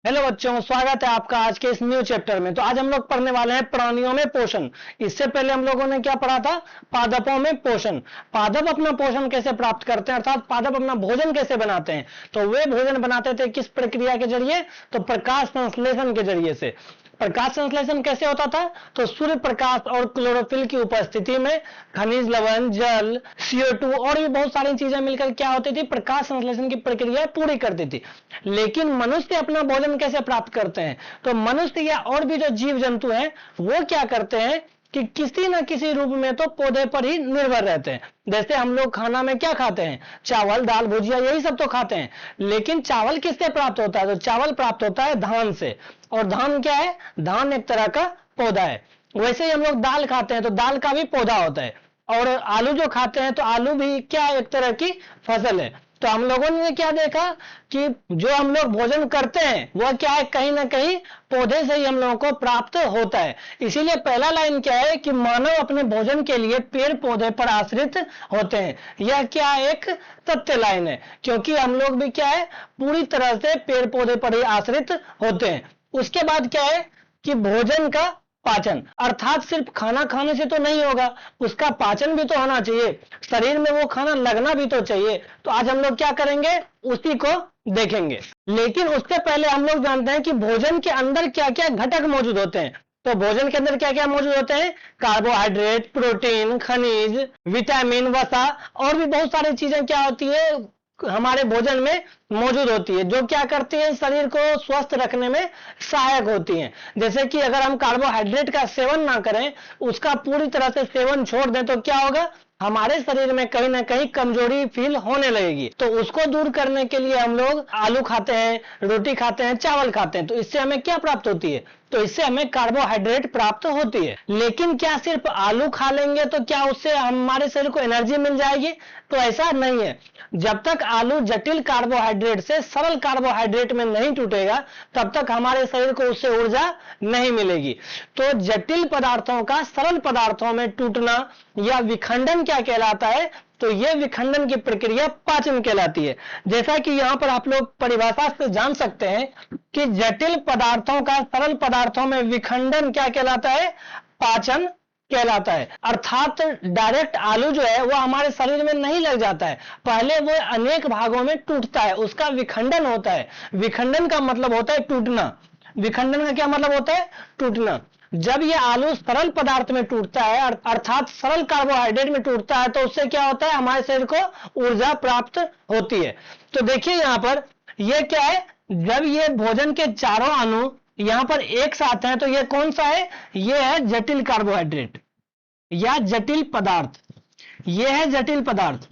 Hello बच्चों, स्वागत है आपका आज के इस न्यू चैप्टर में। तो आज हम लोग पढ़ने वाले हैं प्राणियों में पोषण। इससे पहले हम लोगों ने क्या पढ़ा था? पादपों में पोषण। पादप अपना पोषण कैसे प्राप्त करते हैं, अर्थात पादप अपना भोजन कैसे बनाते हैं। तो वे भोजन बनाते थे किस प्रक्रिया के जरिए? तो प्रकाश संश्लेषण के जरिए से। प्रकाश संश्लेषण कैसे होता था? तो सूर्य प्रकाश और क्लोरोफिल की उपस्थिति में खनिज लवण, जल, CO2 और भी बहुत सारी चीजें मिलकर क्या होती थी? प्रकाश संश्लेषण की प्रक्रिया पूरी करती थी। लेकिन मनुष्य अपना भोजन कैसे प्राप्त करते हैं? तो मनुष्य या और भी जो जीव जंतु हैं वो क्या करते हैं कि किसी न किसी रूप में तो पौधे पर ही निर्भर रहते हैं। जैसे हम लोग खाना में क्या खाते हैं? चावल, दाल, भुजिया, यही सब तो खाते हैं। लेकिन चावल किससे प्राप्त होता है? तो चावल प्राप्त होता है धान से। और धान क्या है? धान एक तरह का पौधा है। वैसे ही हम लोग दाल खाते हैं तो दाल का भी पौधा होता है। और आलू जो खाते हैं तो आलू भी क्या, एक तरह की फसल है। तो हम लोगों ने क्या देखा कि जो हम लोग भोजन करते हैं वह क्या है? कहीं ना कहीं पौधे से ही हम लोगों को प्राप्त होता है। इसीलिए पहला लाइन क्या है कि मानव अपने भोजन के लिए पेड़ पौधे पर आश्रित होते हैं। यह क्या, एक तथ्य लाइन है, क्योंकि हम लोग भी क्या है, पूरी तरह से पेड़ पौधे पर ही आश्रित होते हैं। उसके बाद क्या है कि भोजन का पाचन, अर्थात सिर्फ खाना खाने से तो नहीं होगा, उसका पाचन भी तो होना चाहिए, शरीर में वो खाना लगना भी तो चाहिए। तो आज हम लोग क्या करेंगे, उसी को देखेंगे। लेकिन उससे पहले हम लोग जानते हैं कि भोजन के अंदर क्या क्या घटक मौजूद होते हैं। तो भोजन के अंदर क्या क्या मौजूद होते हैं? कार्बोहाइड्रेट, प्रोटीन, खनिज, विटामिन, वसा और भी बहुत सारी चीजें क्या होती है हमारे भोजन में मौजूद होती है, जो क्या करती है, शरीर को स्वस्थ रखने में सहायक होती हैं। जैसे कि अगर हम कार्बोहाइड्रेट का सेवन ना करें, उसका पूरी तरह से सेवन छोड़ दें तो क्या होगा? हमारे शरीर में कहीं ना कहीं कमजोरी फील होने लगेगी। तो उसको दूर करने के लिए हम लोग आलू खाते हैं, रोटी खाते हैं, चावल खाते हैं। तो इससे हमें क्या प्राप्त होती है? तो इससे हमें कार्बोहाइड्रेट प्राप्त होती है। लेकिन क्या सिर्फ आलू खा लेंगे तो क्या उससे हमारे शरीर को एनर्जी मिल जाएगी? तो ऐसा नहीं है। जब तक आलू जटिल कार्बोहाइड्रेट से सरल कार्बोहाइड्रेट में नहीं टूटेगा तब तक हमारे शरीर को उससे ऊर्जा नहीं मिलेगी। तो जटिल पदार्थों का सरल पदार्थों में टूटना या विखंडन क्या कहलाता है? तो यह विखंडन की प्रक्रिया पाचन कहलाती है। जैसा कि यहां पर आप लोग परिभाषा से जान सकते हैं कि जटिल पदार्थों का सरल पदार्थों में विखंडन क्या कहलाता है? पाचन कहलाता है। अर्थात डायरेक्ट आलू जो है वह हमारे शरीर में नहीं लग जाता है, पहले वो अनेक भागों में टूटता है, उसका विखंडन होता है। विखंडन का मतलब होता है टूटना। विखंडन का क्या मतलब होता है? टूटना। जब ये आलू सरल पदार्थ में टूटता है, अर्थात सरल कार्बोहाइड्रेट में टूटता है, तो उससे क्या होता है? हमारे शरीर को ऊर्जा प्राप्त होती है। तो देखिए यहां पर यह क्या है, जब ये भोजन के चारों अणु यहां पर एक साथ हैं तो यह कौन सा है? यह है जटिल कार्बोहाइड्रेट या जटिल पदार्थ। यह है जटिल पदार्थ।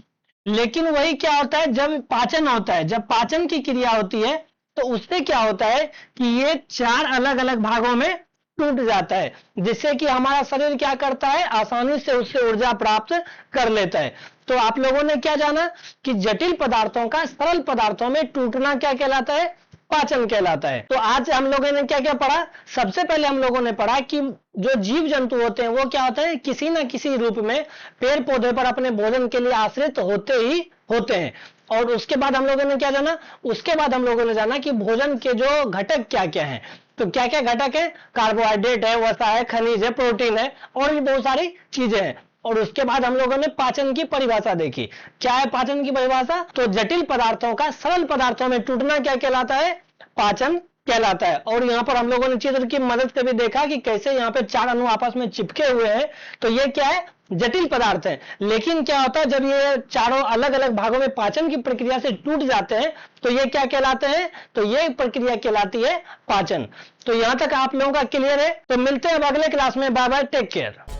लेकिन वही क्या होता है, जब पाचन होता है, जब पाचन की क्रिया होती है तो उससे क्या होता है कि ये चार अलग अलग भागों में टूट जाता है, जिससे कि हमारा शरीर क्या करता है? आसानी से उससे ऊर्जा प्राप्त कर लेता है। तो आप लोगों ने क्या जाना कि जटिल पदार्थों का सरल पदार्थों में टूटना क्या कहलाता है? पाचन कहलाता है। तो आज हम लोगों ने क्या क्या पढ़ा? सबसे पहले हम लोगों ने पढ़ा कि जो जीव जंतु होते हैं वो क्या होते हैं? किसी न किसी रूप में पेड़ पौधे पर अपने भोजन के लिए आश्रित होते ही होते हैं। और उसके बाद हम लोगों ने क्या जाना? उसके बाद हम लोगों ने जाना कि भोजन के जो घटक क्या क्या हैं। तो क्या क्या घटक है? कार्बोहाइड्रेट है, वसा है, खनिज है, प्रोटीन है और भी बहुत सारी चीजें हैं। और उसके बाद हम लोगों ने पाचन की परिभाषा देखी। क्या है पाचन की परिभाषा? तो जटिल पदार्थों का सरल पदार्थों में टूटना क्या कहलाता है? पाचन कहलाता है। और यहां पर हम लोगों ने चित्र की मदद से भी देखा कि कैसे यहां पे चार अणु आपस में चिपके हुए हैं। तो ये क्या है? जटिल पदार्थ है। लेकिन क्या होता है, जब ये चारों अलग अलग भागों में पाचन की प्रक्रिया से टूट जाते हैं तो ये क्या कहलाते हैं? तो ये प्रक्रिया कहलाती है पाचन। तो यहां तक आप लोगों का क्लियर है? तो मिलते हैं अब अगले क्लास में। Bye bye, take care.